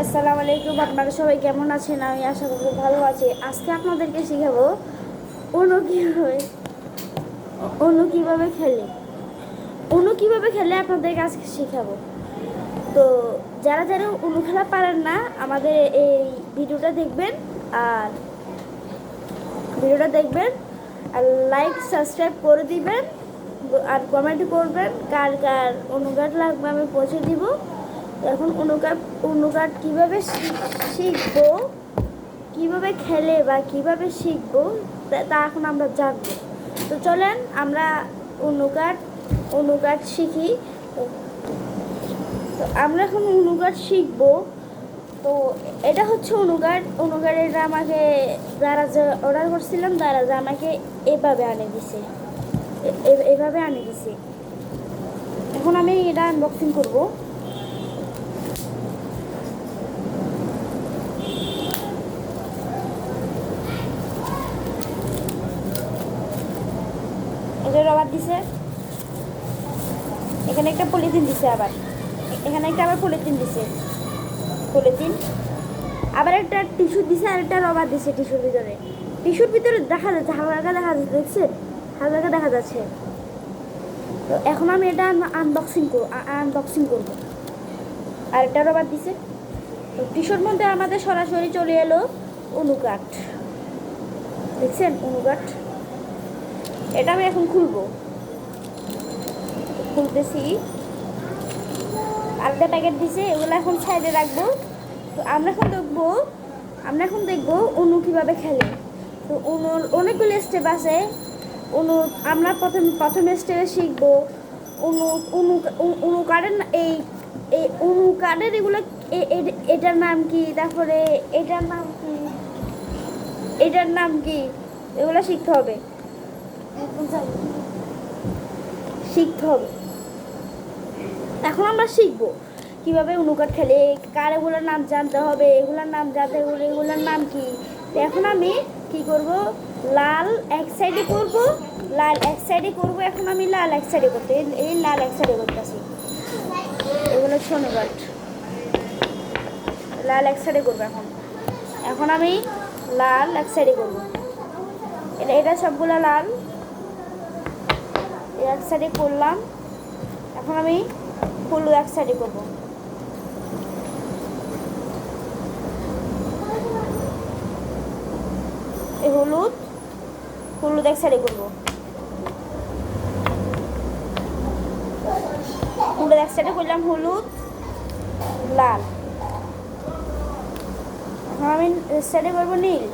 আসসালামু আলাইকুম, আপনারা সবাই কেমন আছেন? আমি আশা করি ভালো আছি। আজকে আপনাদেরকে শেখাবো অনু কিভাবে খেলে। অনু কিভাবে খেলে আপনাদেরকে আজকে শেখাবো। তো যারা যারা অনু খেলা পারেন না, আমাদের এই ভিডিওটা দেখবেন আর আর লাইক সাবস্ক্রাইব করে দিবেন আর কমেন্ট করবেন কার কার অনুগাট লাগবে, আমি পৌঁছে দিব। এখন অনুকাট কীভাবে শিখবো, কীভাবে খেলে বা কীভাবে শিখবো তা এখন আমরা জানবো। তো চলেন আমরা অনুকাট শিখি। তো আমরা এখন অনুকাট শিখবো। তো এটা হচ্ছে অনুকাট এটা আমাকে যারা যে অর্ডার করছিলাম তারা যে আমাকে এভাবে আনে দিছে। এখন আমি এটা আনবক্সিং করবো। রবার দিছে, এখানে একটা পলিথিন দিছে, আবার পলিথিন দিছে, আবার একটা টিস্যু দিছে আর একটা রবার দিছে। টিস্যুর ভিতরে দেখা যাচ্ছে হালকা দেখছেন, হালকা দেখা যাচ্ছে। তো এখন আমি এটা আনবক্সিং করবো। আর একটা রবার দিছে। তো টিস্যুর মধ্যে আমাদের সরাসরি চলে এলো অনুকাট, দেখছেন অনুকাট। এটা আমি এখন খুলতেছি। আলাদা প্যাকেট দিছে, এগুলো এখন সাইডে রাখবো। তো আমরা এখন দেখবো অনু কীভাবে খেলে। তো অনুর অনেকগুলো স্টেপ আছে। আমরা প্রথম স্টেপে শিখবো অনুকাটের এগুলো এটার নাম কি, তারপরে এটার নাম কি এগুলো শিখতে হবে। এখন আমরা শিখবো কিভাবে অনুকাট খেলে, কার এগুলোর নাম জানতে হবে, এগুলোর নাম জানতে হলে এগুলোর নাম কি। তো এখন আমি কি করব, লাল এক সাইডে করব। এখন আমি লাল এক সাইডে করতে এই লাল এক সাইডে করতেছি। এগুলো হচ্ছে অনুকাট, লাল এক সাইডে করবো। এখন আমি লাল এক সাইডে করবো। এটা সবগুলো লাল এক সাইডে করলাম। এখন আমি হলুদ এক সাইডে করবো। এই হলুদ এক সাইডে করবো। হলুদ এক সাইডে করলাম, হলুদ লাল। এখন আমি সাইডে করবো নীল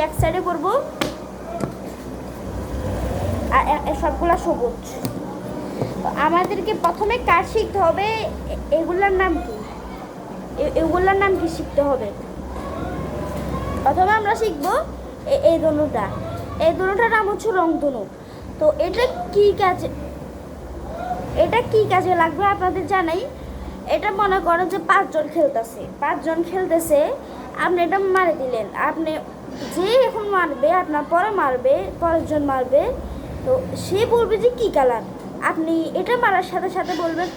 এক সাইডে করবো। আর সবগুলা সবুজ। আমাদেরকে প্রথমে কাজ শিখতে হবে এগুলার নাম কি শিখতে হবে। প্রথমে আমরা শিখবো এই ধনুটার নাম হচ্ছে রংধনু। তো এটা কি কাজে লাগবে আপনাদের জানাই। এটা মনে করেন যে পাঁচজন খেলতেছে, আপনি এটা মারে দিলেন, আপনি যে এখন মারবে আপনার পরের জন মারবে। তো সে বলবে যে কি কালার, আপনি এটা মারার সাথে সাথে বলবেন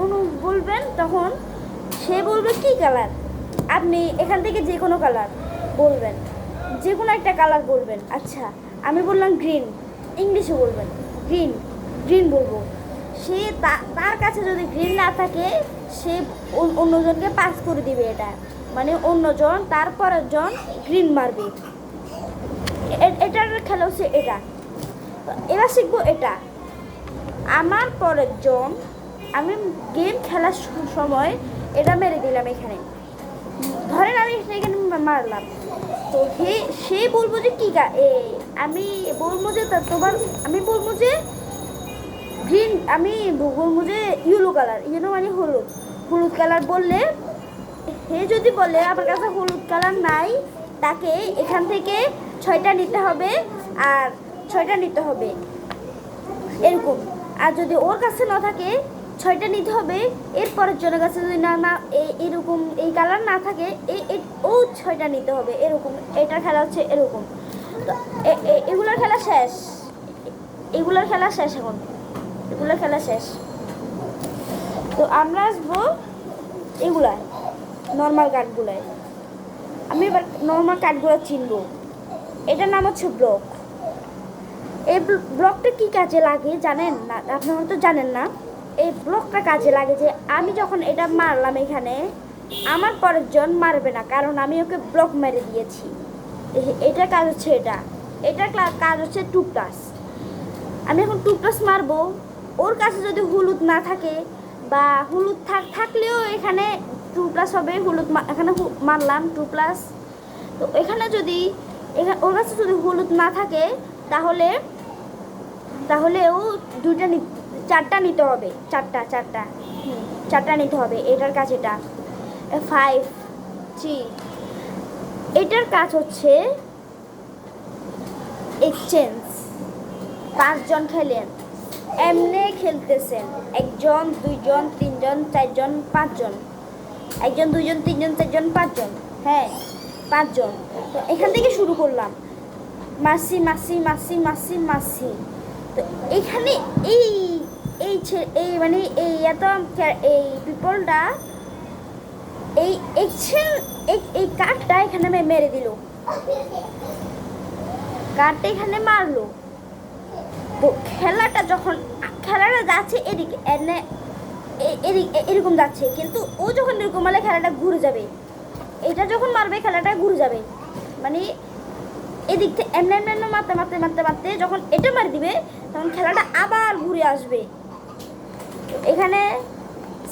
অনু বলবেন, তখন সে বলবে কি কালার, আপনি এখান থেকে যে কোনো কালার বলবেন, যে কোনো একটা কালার বলবেন। আচ্ছা আমি বললাম গ্রিন, ইংলিশে বলবেন গ্রিন বলবো। সে তার কাছে যদি গ্রিন না থাকে সে অন্যজনকে পাস করে দিবে। এটা মানে অন্যজন তারপরের জন গ্রিন মারবে। এটার খেলা হচ্ছে এটা। এবার শিখবো এটা আমার পরের জন, আমি গেম খেলার সময় এটা মেরে দিলাম। এখানে ধরেন আমি এখানে মারলাম। তো সে বলবো যে কি আমি বলবো যে আমি বলবো যে গ্রিন, আমি বলবো যে ইয়েলো মানে হলুদ কালার বললে, সে যদি বলে আমার কাছে হলুদ কালার নাই, তাকে এখান থেকে 6টা নিতে হবে আর 6টা নিতে হবে এরকম। আর যদি ওর কাছে না থাকে 6টা নিতে হবে, এরপরের জনের কাছে যদি না এরকম এই কালার না থাকে ও 6টা নিতে হবে এরকম। এটার খেলা হচ্ছে এরকম। তো এগুলোর খেলা শেষ এখন। এগুলো খেলা শেষ। তো আমরা আসবো এগুলায়, নর্মাল কার্ডগুলায়। আমি এবার নর্মাল কার্ডগুলো চিনবো। এটার নাম হচ্ছে ব্লক। এই ব্লকটা কী কাজে লাগে জানেন না? আপনারা তো জানেন না। এই ব্লকটা কাজে লাগে যে আমি যখন এটা মারলাম এখানে, আমার পরের জন মারবে না, কারণ আমি ওকে ব্লক মেরে দিয়েছি। এটার কাজ হচ্ছে এটার কাজ হচ্ছে 2+। আমি এখন 2+ মারবো, ওর কাছে যদি হলুদ না থাকে বা হলুদ থাকলেও এখানে 2+ হবে। হলুদ এখানে মারলাম 2+। তো এখানে যদি ওর কাছে যদি হলুদ না থাকে তাহলে ও 4টা নিতে হবে। 4টা নিতে হবে। এটার কাজ এটা 5 3। এটার কাজ হচ্ছে এক্সচেঞ্জ। 5 জন খেলেন, এমনি খেলতেছেন। 1 জন 2 জন 3 জন 4 জন 5 জন, 1 জন 2 জন 3 জন 4 জন 5 জন, হ্যাঁ 5 জন। তো এখান থেকে শুরু করলাম, মাসি মাসি মাসি মাসি মাসি। তো এখানে এই মানে এই পিপলটা এই কার্ডটা এখানে মেরে দিল, কার্ডটা এখানে মারলো। তো খেলাটা যাচ্ছে এদিকে, এরকম যাচ্ছে, কিন্তু ও যখন এরকম মারলে খেলাটা ঘুরে যাবে। এটা যখন মারবে খেলাটা ঘুরে যাবে, মানে এদিক থেকে এমনি মারতে মারতে মারতে মারতে যখন এটা মারি দিবে তখন খেলাটা আবার ঘুরে আসবে। এখানে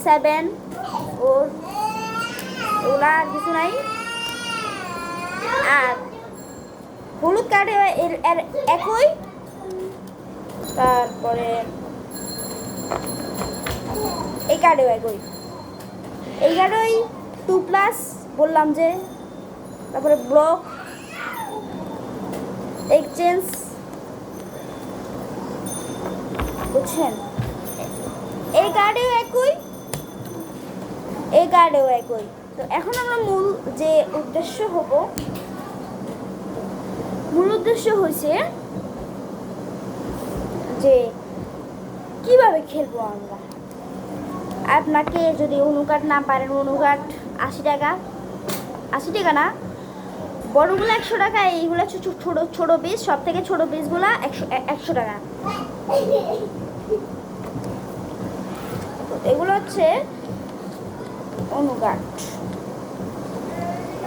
7 4 ওগুলা কিছু নাই। আর হলুদ কার্ডে এর একই, তারপরে এই কার্ডেও একই, এই কার্ডেই 2+ বললাম যে। তারপরে ব্লক, এক্সচেঞ্জ, বুঝছেন? এই কার্ডেও একই, এই কার্ডেও একই। তো এখন আমরা মূল উদ্দেশ্য হয়েছে যে কিভাবে খেলবো আমরা। আপনাকে যদি অনুকাট না পারেন, অনুকাট 80 টাকা, 80 টাকা না, বড়গুলো 100 টাকা, এইগুলো ছোট পিস, সব থেকে ছোট পিসগুলো 100 টাকা। এগুলো হচ্ছে অনুকাট।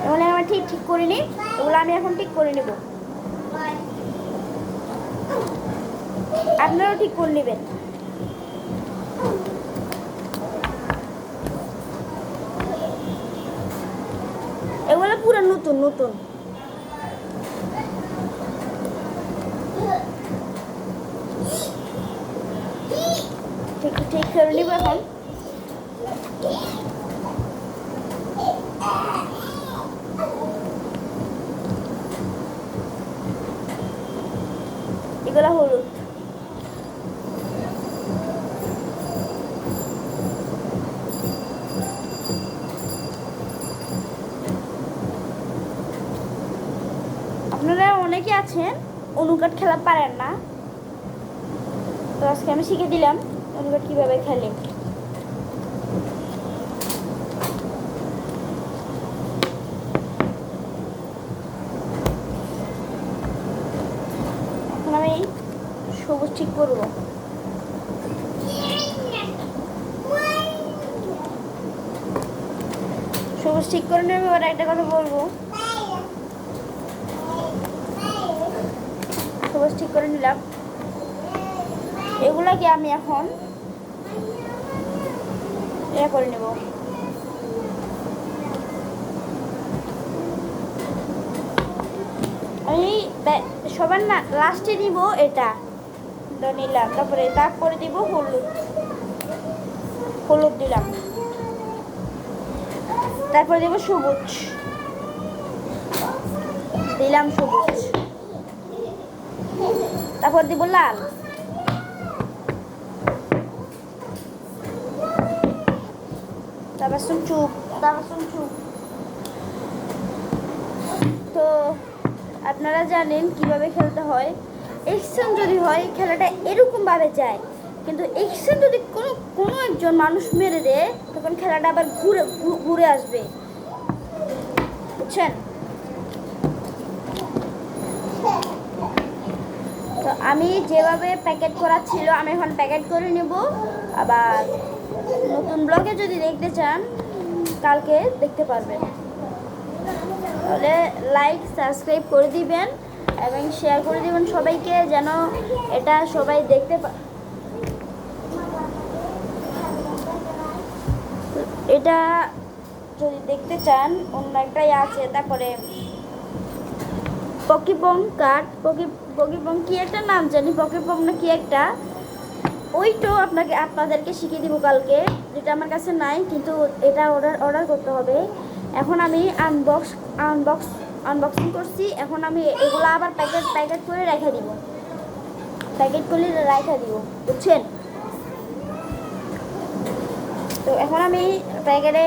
এগুলো আমি ঠিক করে নিই, এগুলো আমি এখন ঠিক করে নেব, আপনারাও ঠিক করে নেবেন। এগুলো পুরো নতুন। ঠিক করে নিব এখন। এগুলো হলুদ। আপনারা অনেকে আছেন অনুকাট খেলা পারেন না, তো আজকে আমি শিখে দিলাম অনুকাট কীভাবে খেলে। এখন আমি সবুজ ঠিক করবো। সবুজ ঠিক করে নেবে। এবার একটা কথা বলবো, সবুজ ঠিক করে নিলাম। এগুলাকে আমি এখন করে নেব। আমি সবার না লাস্টে নিব, এটা নিলাম। তারপরে তারপরে দিব হলুদ দিলাম, তারপরে দেব সবুজ দিলাম, সবুজ, তারপর দিব লাল, তারপর চুপ। তো আপনারা জানেন কিভাবে খেলতে হয়। এক্সচেঞ্জ যদি হয় খেলাটা এরকমভাবে যায় কিন্তু এক্সচেঞ্জ যদি কোনো কোনো একজন মানুষ মেরে দেয় তখন খেলাটা আবার ঘুরে ঘুরে আসবে, বুঝছেন? তো আমি যেভাবে প্যাকেট করা ছিল আমি এখন প্যাকেট করে নেব। আবার নতুন ব্লগে যদি দেখতে চান কালকে দেখতে পারবেন। তাহলে লাইক সাবস্ক্রাইব করে দিবেন এবং শেয়ার করে দিবেন সবাইকে, যেন এটা সবাই দেখতে এটা যদি দেখতে চান অন্য একটাই আছে। তারপরে পকিপং কার্ড, পকিপং কি একটা নাম জানি, পকিপং না কি একটা, ওইটাও আপনাদেরকে শিখিয়ে দিব কালকে, যেটা আমার কাছে নাই, কিন্তু এটা অর্ডার করতে হবে। এখন আমি আনবক্সিং করছি। এখন আমি এগুলো আবার প্যাকেট করে রেখে দিব, বুঝছেন? তো এখন আমি প্যাকেটে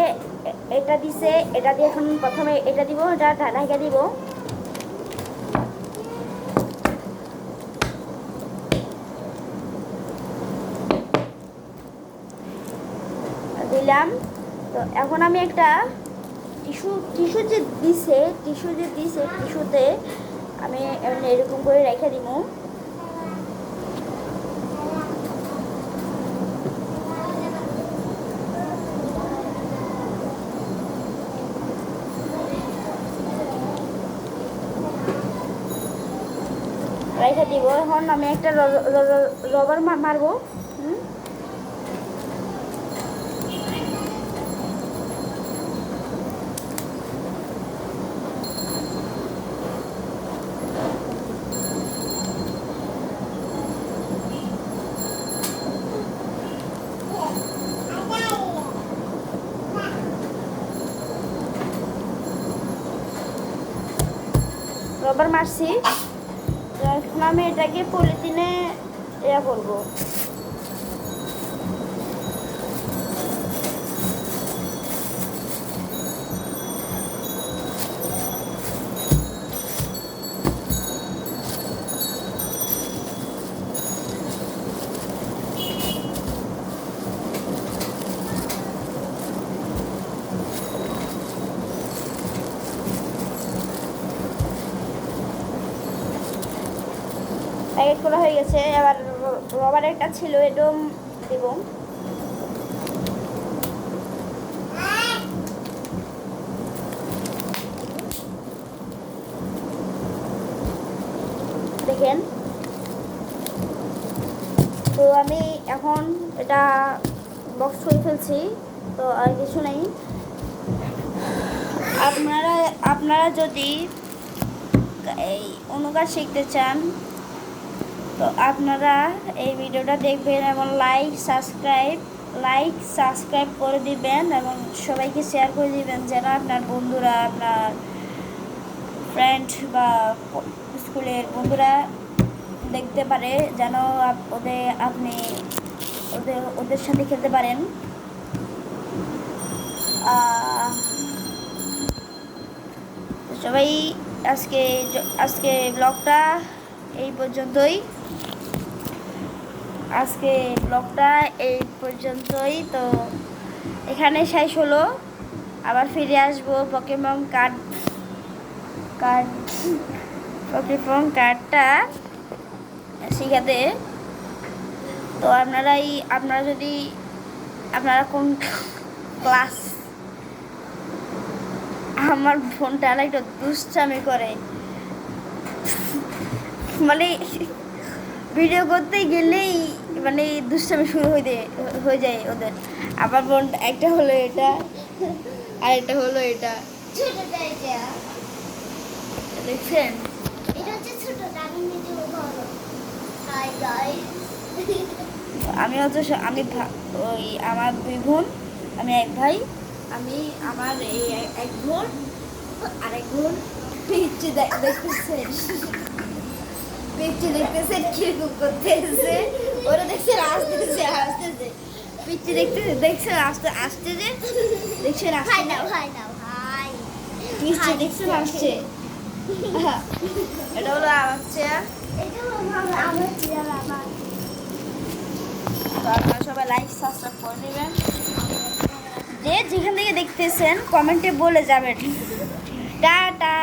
এটা দিছে, এটা দিয়ে এখন প্রথমে এটা দিব, এটা ঢাকা দিব। দিলাম। তো এখন আমি একটা টিস্যু যে দিছে টিস্যুতে আমি এরকম করে রেখে দিব। এখন আমি একটা রবার মারবো। রবার মারছি। এখন আমি এটাকে পলিথিনে ইয়া করবো। প্যাকেট করা হয়ে গেছে। এবার রবার একটা ছিল, এটাও দেব। দেখেন, তো আমি এখন এটা বক্স করে ফেলছি। তো আর কিছু নেই। আপনারা যদি এই অনুকাজ শিখতে চান তো আপনারা এই ভিডিওটা দেখবেন এবং লাইক সাবস্ক্রাইব করে দিবেন এবং সবাইকে শেয়ার করে দিবেন, যেন আপনার বন্ধুরা, আপনার ফ্রেন্ড বা স্কুলের বন্ধুরা দেখতে পারে, যেন আপনি ওদের সাথে খেলতে পারেন। সবাই আজকে ব্লগটা এই পর্যন্তই। তো এখানে শেষ হলো। আবার ফিরে আসবো পকেমন কার্ডটা শিখাতে। তো আপনারা কোন ক্লাস, আমার ফোনটা না একটু দুষ্টামি করে, মানে ভিডিও করতে গেলেই মানে দুষ্টামি শুরু হয়ে যায় ওদের। আবার বোন একটা হলো এটা আর একটা হলো এটা, দেখছেন? আমি ওই আমার 2 বোন, আমি 1 ভাই। আমার এই 1 বোন আর 1 বোন দেখতেছেন কিরকম করতেছে। ওরা দেখছেন আসতেছে পিচ্ছি দেখছেন আসতে যে দেখছেন মিষ্টি দেখছেন আসছে। এটা হলো আমার চেয়ার। তো আপনারা সবাই লাইক সাবস্ক্রাইব করে নেবেন, যে যেখান থেকে দেখতেছেন কমেন্টে বলে যাবেন। টাটা।